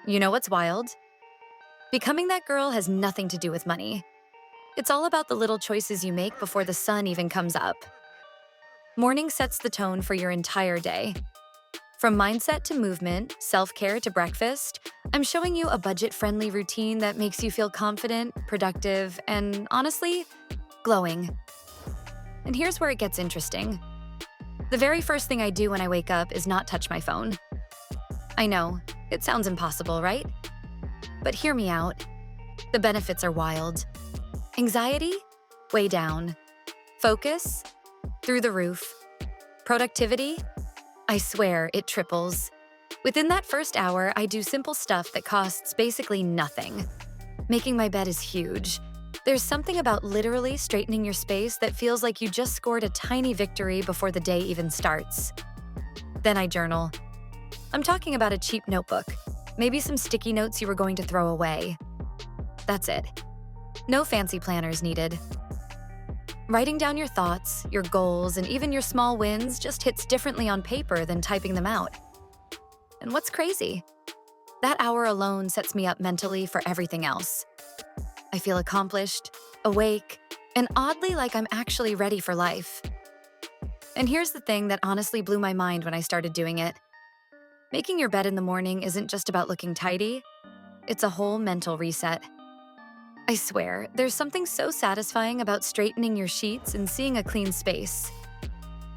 You know what's wild? Becoming that girl has nothing to do with money. It's all about the little choices you make before the sun even comes up. Morning sets the tone for your entire day. From mindset to movement, self-care to breakfast, I'm showing you a budget-friendly routine that makes you feel confident, productive, and honestly, glowing. And here's where it gets interesting. The very first thing I do when I wake up is not touch my phone. I know, it sounds impossible, right? But hear me out. The benefits are wild. Anxiety? Way down. Focus? Through the roof. Productivity? I swear it triples. Within that first hour, I do simple stuff that costs basically nothing. Making my bed is huge. There's something about literally straightening your space that feels like you just scored a tiny victory before the day even starts. Then I journal. I'm talking about a cheap notebook, maybe some sticky notes you were going to throw away. That's it. No fancy planners needed. Writing down your thoughts, your goals, and even your small wins just hits differently on paper than typing them out. And what's crazy? That hour alone sets me up mentally for everything else. I feel accomplished, awake, and oddly like I'm actually ready for life. And here's the thing that honestly blew my mind when I started doing it. Making your bed in the morning isn't just about looking tidy, it's a whole mental reset. I swear, there's something so satisfying about straightening your sheets and seeing a clean space.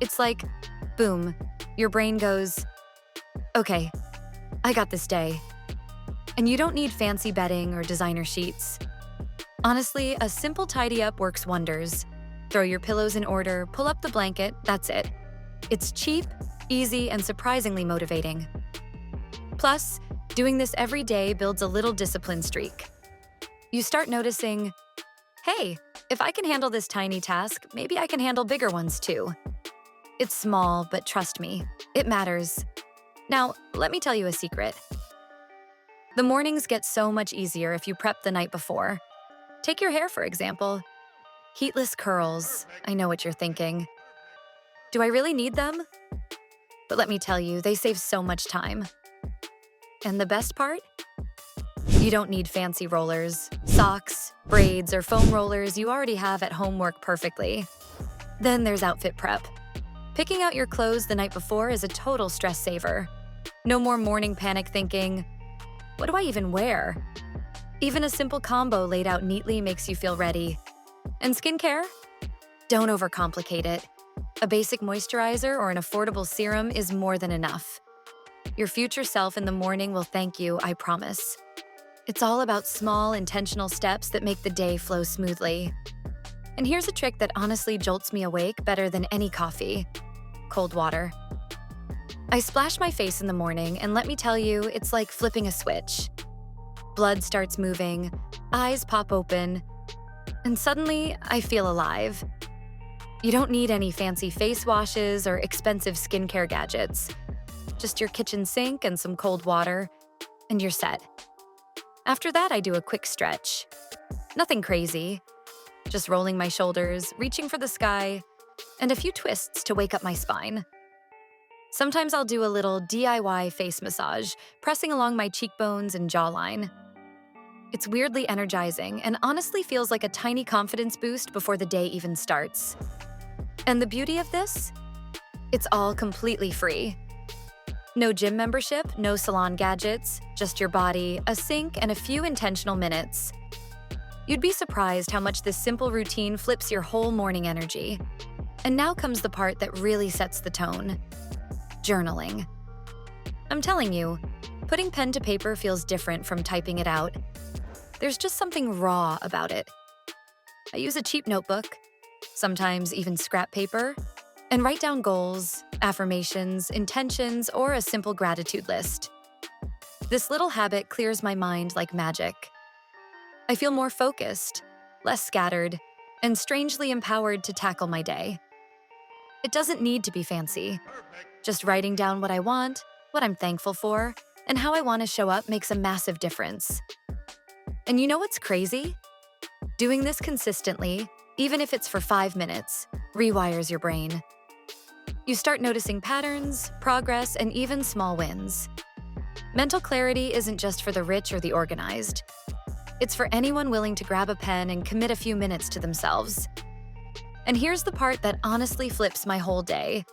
It's like, boom, your brain goes, okay, I got this day. And you don't need fancy bedding or designer sheets. Honestly, a simple tidy up works wonders. Throw your pillows in order, pull up the blanket, that's it. It's cheap, easy, and surprisingly motivating. Plus, doing this every day builds a little discipline streak. You start noticing, hey, if I can handle this tiny task, maybe I can handle bigger ones too. It's small, but trust me, it matters. Now, let me tell you a secret. The mornings get so much easier if you prep the night before. Take your hair, for example. Heatless curls, I know what you're thinking. Do I really need them? But let me tell you, they save so much time. And the best part? You don't need fancy rollers, socks, braids, or foam rollers you already have at home work perfectly. Then there's outfit prep. Picking out your clothes the night before is a total stress saver. No more morning panic thinking, what do I even wear? Even a simple combo laid out neatly makes you feel ready. And skincare? Don't overcomplicate it. A basic moisturizer or an affordable serum is more than enough. Your future self in the morning will thank you, I promise. It's all about small, intentional steps that make the day flow smoothly. And here's a trick that honestly jolts me awake better than any coffee: cold water. I splash my face in the morning, and let me tell you, it's like flipping a switch. Blood starts moving, eyes pop open, and suddenly I feel alive. You don't need any fancy face washes or expensive skincare gadgets. Just your kitchen sink and some cold water, and you're set. After that, I do a quick stretch. Nothing crazy, just rolling my shoulders, reaching for the sky, and a few twists to wake up my spine. Sometimes I'll do a little DIY face massage, pressing along my cheekbones and jawline. It's weirdly energizing and honestly feels like a tiny confidence boost before the day even starts. And the beauty of this? It's all completely free. No gym membership, no salon gadgets, just your body, a sink, and a few intentional minutes. You'd be surprised how much this simple routine flips your whole morning energy. And now comes the part that really sets the tone: journaling. I'm telling you, putting pen to paper feels different from typing it out. There's just something raw about it. I use a cheap notebook, sometimes even scrap paper, and write down goals, affirmations, intentions, or a simple gratitude list. This little habit clears my mind like magic. I feel more focused, less scattered, and strangely empowered to tackle my day. It doesn't need to be fancy. Just writing down what I want, what I'm thankful for, and how I want to show up makes a massive difference. And you know what's crazy? Doing this consistently, even if it's for 5 minutes, rewires your brain. You start noticing patterns, progress, and even small wins. Mental clarity isn't just for the rich or the organized. It's for anyone willing to grab a pen and commit a few minutes to themselves. And here's the part that honestly flips my whole day: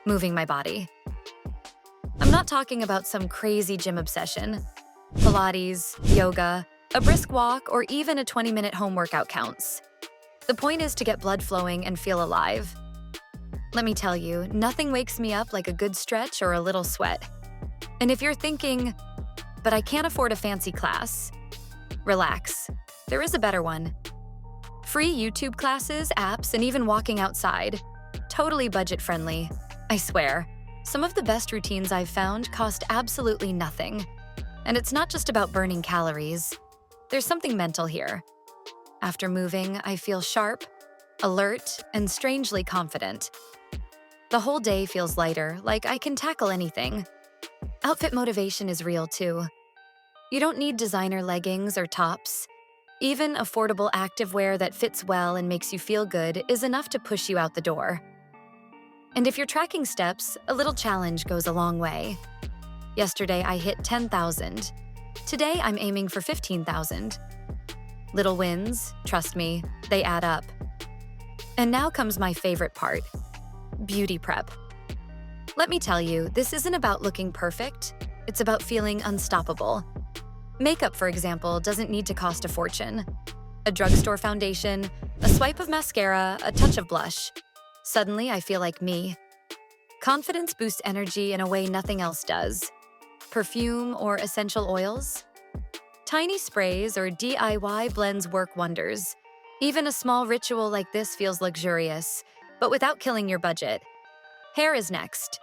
moving my body. I'm not talking about some crazy gym obsession. Pilates, yoga, a brisk walk, or even a 20-minute home workout counts. The point is to get blood flowing and feel alive. Let me tell you, nothing wakes me up like a good stretch or a little sweat. And if you're thinking, but I can't afford a fancy class, relax. There is a better one. Free YouTube classes, apps, and even walking outside. Totally budget-friendly. I swear. Some of the best routines I've found cost absolutely nothing. And it's not just about burning calories. There's something mental here. After moving, I feel sharp, alert, and strangely confident. The whole day feels lighter, like I can tackle anything. Outfit motivation is real too. You don't need designer leggings or tops. Even affordable activewear that fits well and makes you feel good is enough to push you out the door. And if you're tracking steps, a little challenge goes a long way. Yesterday, I hit 10,000. Today, I'm aiming for 15,000. Little wins, trust me, they add up. And now comes my favorite part: beauty prep. Let me tell you, this isn't about looking perfect. It's about feeling unstoppable. Makeup, for example, doesn't need to cost a fortune. A drugstore foundation, a swipe of mascara, a touch of blush. Suddenly, I feel like me. Confidence boosts energy in a way nothing else does. Perfume or essential oils? Tiny sprays or DIY blends work wonders. Even a small ritual like this feels luxurious, but without killing your budget. Hair is next.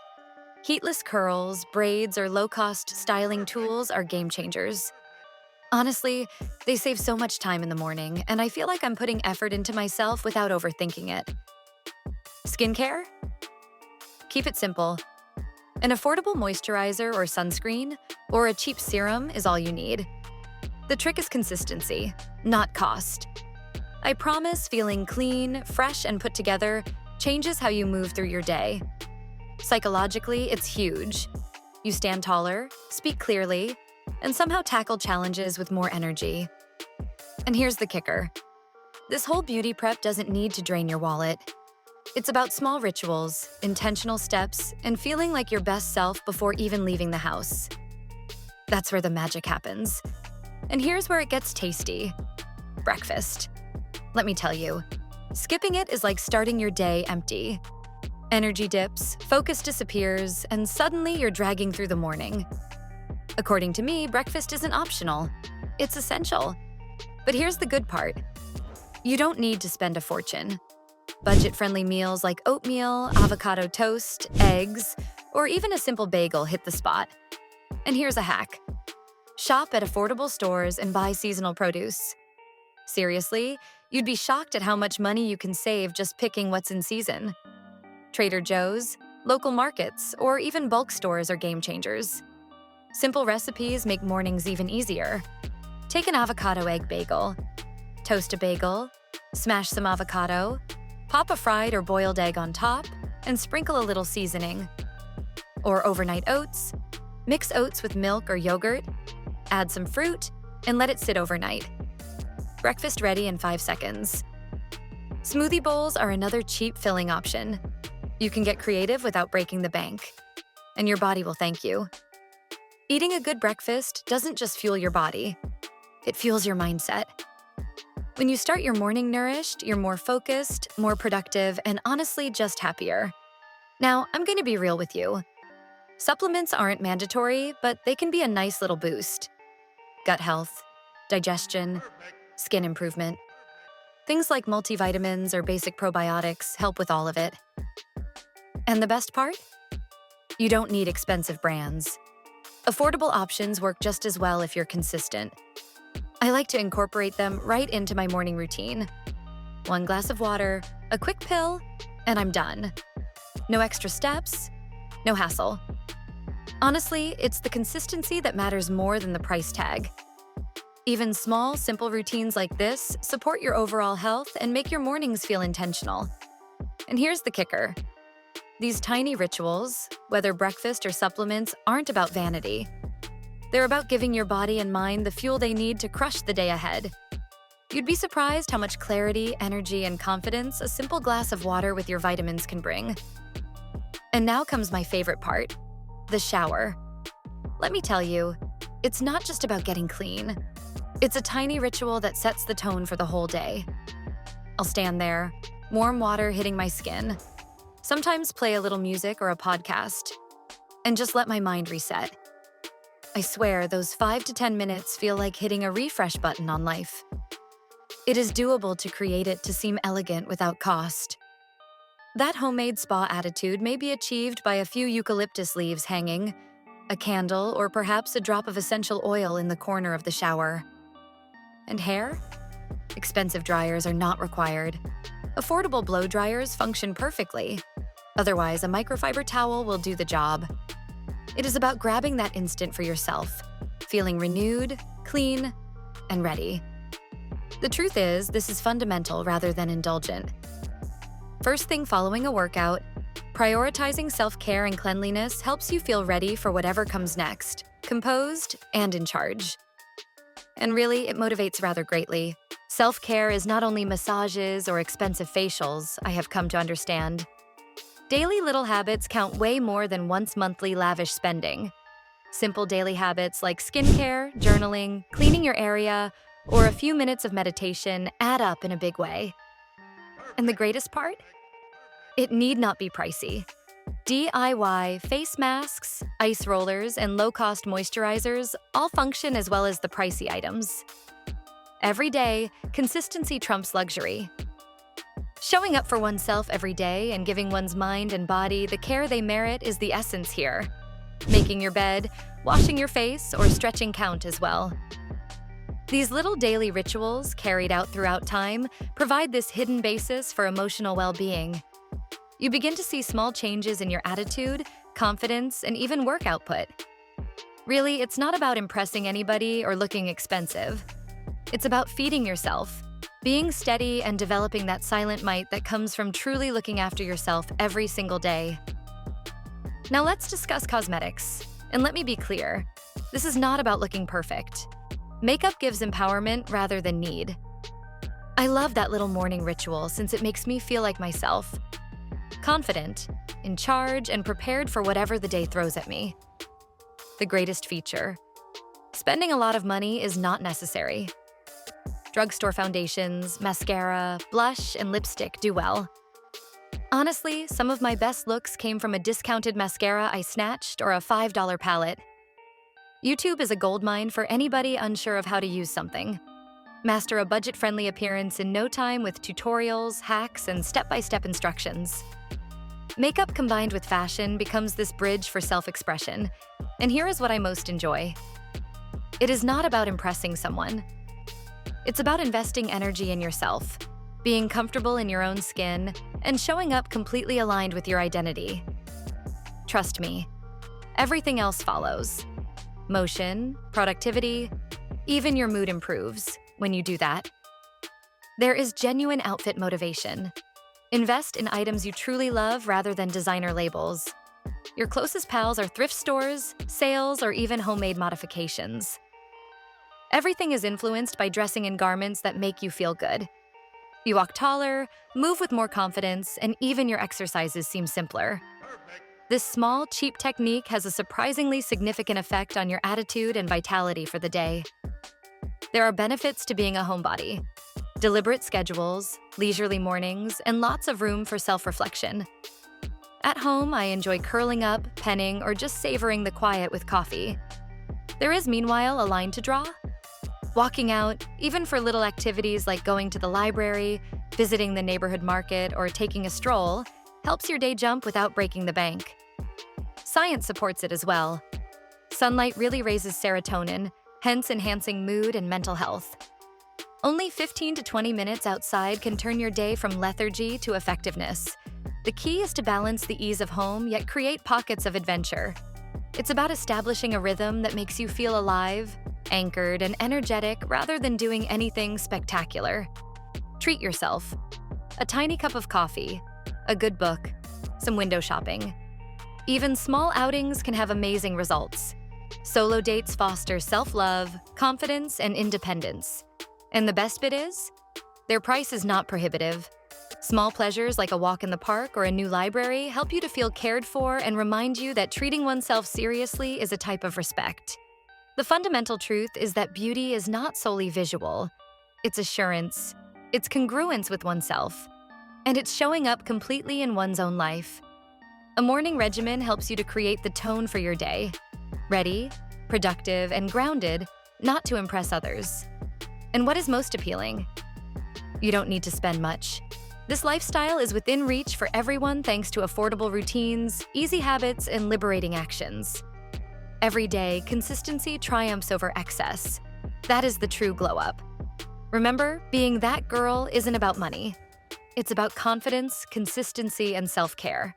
Heatless curls, braids, or low-cost styling tools are game changers. Honestly, they save so much time in the morning, and I feel like I'm putting effort into myself without overthinking it. Skincare? Keep it simple. An affordable moisturizer or sunscreen, or a cheap serum is all you need. The trick is consistency, not cost. I promise feeling clean, fresh, and put together changes how you move through your day. Psychologically, it's huge. You stand taller, speak clearly, and somehow tackle challenges with more energy. And here's the kicker. This whole beauty prep doesn't need to drain your wallet. It's about small rituals, intentional steps, and feeling like your best self before even leaving the house. That's where the magic happens. And here's where it gets tasty. Breakfast. Let me tell you, skipping it is like starting your day empty. Energy dips, focus disappears, and suddenly you're dragging through the morning. According to me, breakfast isn't optional. It's essential. But here's the good part. You don't need to spend a fortune. Budget-friendly meals like oatmeal, avocado toast, eggs, or even a simple bagel hit the spot. And here's a hack. Shop at affordable stores and buy seasonal produce. Seriously, you'd be shocked at how much money you can save just picking what's in season. Trader Joe's, local markets, or even bulk stores are game changers. Simple recipes make mornings even easier. Take an avocado egg bagel. Toast a bagel, smash some avocado, pop a fried or boiled egg on top, and sprinkle a little seasoning. Or overnight oats. Mix oats with milk or yogurt, add some fruit, and let it sit overnight. Breakfast ready in 5 seconds. Smoothie bowls are another cheap filling option. You can get creative without breaking the bank, and your body will thank you. Eating a good breakfast doesn't just fuel your body, it fuels your mindset. When you start your morning nourished, you're more focused, more productive, and honestly just happier. Now, I'm going to be real with you. Supplements aren't mandatory, but they can be a nice little boost. Gut health, digestion, skin improvement. Things like multivitamins or basic probiotics help with all of it. And the best part? You don't need expensive brands. Affordable options work just as well if you're consistent. I like to incorporate them right into my morning routine. 1 glass of water, a quick pill, and I'm done. No extra steps, no hassle. Honestly, it's the consistency that matters more than the price tag. Even small, simple routines like this support your overall health and make your mornings feel intentional. And here's the kicker. These tiny rituals, whether breakfast or supplements, aren't about vanity. They're about giving your body and mind the fuel they need to crush the day ahead. You'd be surprised how much clarity, energy, and confidence a simple glass of water with your vitamins can bring. And now comes my favorite part, the shower. Let me tell you, it's not just about getting clean. It's a tiny ritual that sets the tone for the whole day. I'll stand there, warm water hitting my skin, sometimes play a little music or a podcast, and just let my mind reset. I swear, those 5 to 10 minutes feel like hitting a refresh button on life. It is doable to create it to seem elegant without cost. That homemade spa attitude may be achieved by a few eucalyptus leaves hanging, a candle, or perhaps a drop of essential oil in the corner of the shower. And hair? Expensive dryers are not required. Affordable blow dryers function perfectly. Otherwise, a microfiber towel will do the job. It is about grabbing that instant for yourself, feeling renewed, clean, and ready. The truth is, this is fundamental rather than indulgent. First thing following a workout, prioritizing self-care and cleanliness helps you feel ready for whatever comes next, composed and in charge. And really, it motivates rather greatly. Self-care is not only massages or expensive facials, I have come to understand. Daily little habits count way more than once monthly lavish spending. Simple daily habits like skincare, journaling, cleaning your area, or a few minutes of meditation add up in a big way. And the greatest part? It need not be pricey. DIY face masks, ice rollers, and low-cost moisturizers all function as well as the pricey items. Every day, consistency trumps luxury. Showing up for oneself every day and giving one's mind and body the care they merit is the essence here. Making your bed, washing your face, or stretching count as well. These little daily rituals, carried out throughout time, provide this hidden basis for emotional well-being. You begin to see small changes in your attitude, confidence, and even work output. Really, it's not about impressing anybody or looking expensive. It's about feeding yourself, being steady, and developing that silent might that comes from truly looking after yourself every single day. Now let's discuss cosmetics. And let me be clear, this is not about looking perfect. Makeup gives empowerment rather than need. I love that little morning ritual since it makes me feel like myself. Confident, in charge, and prepared for whatever the day throws at me. The greatest feature. Spending a lot of money is not necessary. Drugstore foundations, mascara, blush, and lipstick do well. Honestly, some of my best looks came from a discounted mascara I snatched or a $5 palette. YouTube is a goldmine for anybody unsure of how to use something. Master a budget-friendly appearance in no time with tutorials, hacks, and step-by-step instructions. Makeup combined with fashion becomes this bridge for self-expression, and here is what I most enjoy. It is not about impressing someone. It's about investing energy in yourself, being comfortable in your own skin, and showing up completely aligned with your identity. Trust me, everything else follows. Motion, productivity, even your mood improves when you do that. There is genuine outfit motivation. Invest in items you truly love rather than designer labels. Your closest pals are thrift stores, sales, or even homemade modifications. Everything is influenced by dressing in garments that make you feel good. You walk taller, move with more confidence, and even your exercises seem simpler. This small, cheap technique has a surprisingly significant effect on your attitude and vitality for the day. There are benefits to being a homebody. Deliberate schedules, leisurely mornings, and lots of room for self-reflection. At home, I enjoy curling up, penning, or just savoring the quiet with coffee. There is, meanwhile, a line to draw. Walking out, even for little activities like going to the library, visiting the neighborhood market, or taking a stroll, helps your day jump without breaking the bank. Science supports it as well. Sunlight really raises serotonin, hence enhancing mood and mental health. Only 15 to 20 minutes outside can turn your day from lethargy to effectiveness. The key is to balance the ease of home, yet create pockets of adventure. It's about establishing a rhythm that makes you feel alive, anchored, and energetic rather than doing anything spectacular. Treat yourself. A tiny cup of coffee, a good book, some window shopping. Even small outings can have amazing results. Solo dates foster self-love, confidence, and independence. And the best bit is, their price is not prohibitive. Small pleasures like a walk in the park or a new library help you to feel cared for and remind you that treating oneself seriously is a type of respect. The fundamental truth is that beauty is not solely visual. It's assurance, it's congruence with oneself, and it's showing up completely in one's own life. A morning regimen helps you to create the tone for your day. Ready, productive, and grounded, not to impress others. And what is most appealing? You don't need to spend much. This lifestyle is within reach for everyone thanks to affordable routines, easy habits, and liberating actions. Every day, consistency triumphs over excess. That is the true glow-up. Remember, being that girl isn't about money. It's about confidence, consistency, and self-care.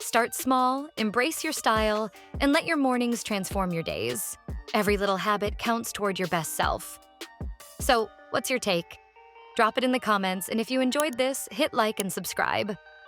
Start small, embrace your style, and let your mornings transform your days. Every little habit counts toward your best self. So, what's your take? Drop it in the comments, and if you enjoyed this, hit like and subscribe.